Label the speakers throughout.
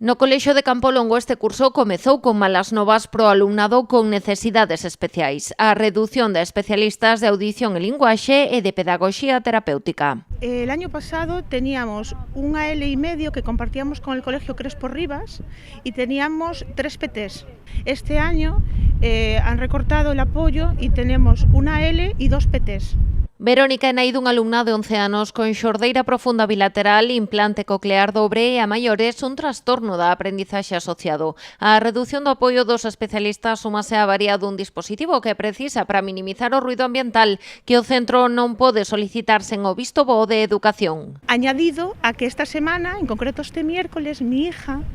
Speaker 1: No Colexio de Campolongo este curso comezou con malas novas pro alumnado con necesidades especiais. A reducción de especialistas de audición e linguaxe e de pedagogía terapéutica.
Speaker 2: El año pasado teníamos un AL y medio que compartíamos con el Colegio Crespo Rivas y teníamos 3 PTs. Este año han recortado el apoyo y tenemos una AL y 2 PTs.
Speaker 1: Verónica é nai dun alumna de 11 anos con xordeira profunda bilateral, implante coclear dobre e a maiores un trastorno da aprendizaxe asociado. A reducción do apoio dos especialistas súmase á varía dun dispositivo que precisa para minimizar o ruido ambiental que o centro non pode solicitar sen o visto bo de educación.
Speaker 2: Añadido a que esta semana, en concreto este miércoles, mi hija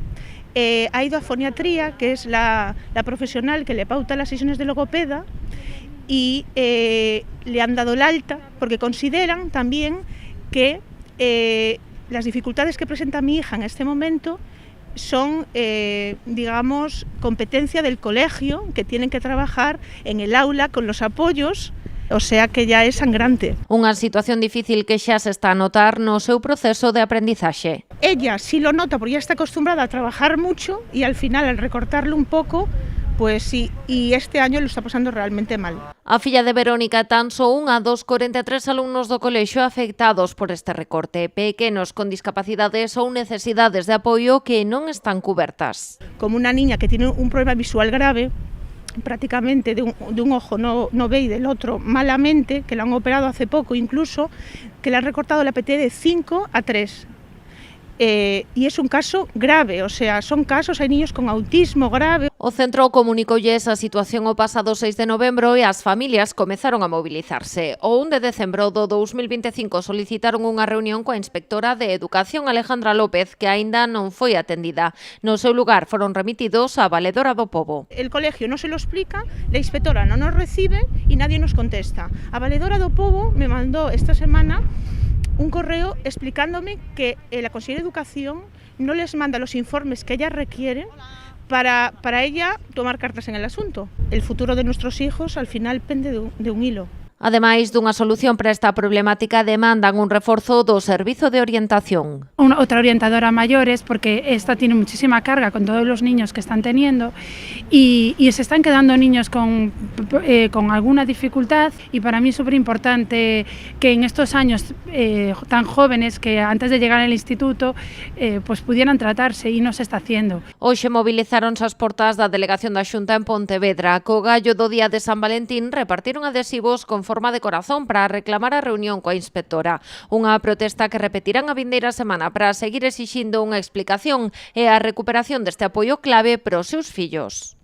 Speaker 2: ha ido a foniatría, que es la profesional que le pauta las sesiones de logopeda, y le han dado el alta porque consideran también que las dificultades que presenta mi hija en este momento son, digamos, competencia del colegio, que tienen que trabajar en el aula con los apoyos. O sea que ya é sangrante.
Speaker 1: Unha situación difícil que xa se está a notar no seu proceso de aprendizaxe.
Speaker 2: Ella sí lo nota porque ya está acostumbrada a trabajar mucho y al final al recortarlo un poco, pues sí, y este año lo está pasando realmente mal.
Speaker 1: A filla de Verónica tan só unha dos 43 alumnos do colexio afectados por este recorte, pequenos con discapacidades ou necesidades de apoio que non están cubertas.
Speaker 2: Como una niña que tiene un problema visual grave, prácticamente de un ojo no ve y del otro malamente, que la han operado hace poco incluso, que le han recortado la PT de 5 a 3. Y es un caso grave, o sea, son casos, hay niños con autismo grave.
Speaker 1: O centro comunicoulle esa situación o pasado 6 de novembro e as familias comezaron a mobilizarse. O 1 de decembro do 2025 solicitaron unha reunión coa inspectora de Educación Alejandra López, que aínda non foi atendida. No seu lugar foron remitidos á Valedora do Pobo.
Speaker 2: El colegio no se lo explica, la inspectora no nos recibe y nadie nos contesta. A Valedora do Pobo me mandó esta semana un correo explicándome que la Consejería de Educación no les manda los informes que ella requiere para ella tomar cartas en el asunto. El futuro de nuestros hijos al final pende de un hilo.
Speaker 1: Ademais dunha solución para esta problemática, demandan un reforzo do servizo de orientación.
Speaker 3: Otra orientadora a mayores, porque esta tiene muchísima carga con todos los niños que están teniendo y se están quedando niños con alguna dificultad, y para mí es súper importante que en estos años tan jóvenes, que antes de llegar al instituto pues pudieran tratarse, y no se está haciendo.
Speaker 1: Hoxe movilizaronse as portas da Delegación da Xunta en Pontevedra. Co gallo do Día de San Valentín repartiron adhesivos con forma de corazón para reclamar a reunión coa inspectora. Unha protesta que repetirán a vindeira semana para seguir exixindo unha explicación e a recuperación deste apoio clave para os seus fillos.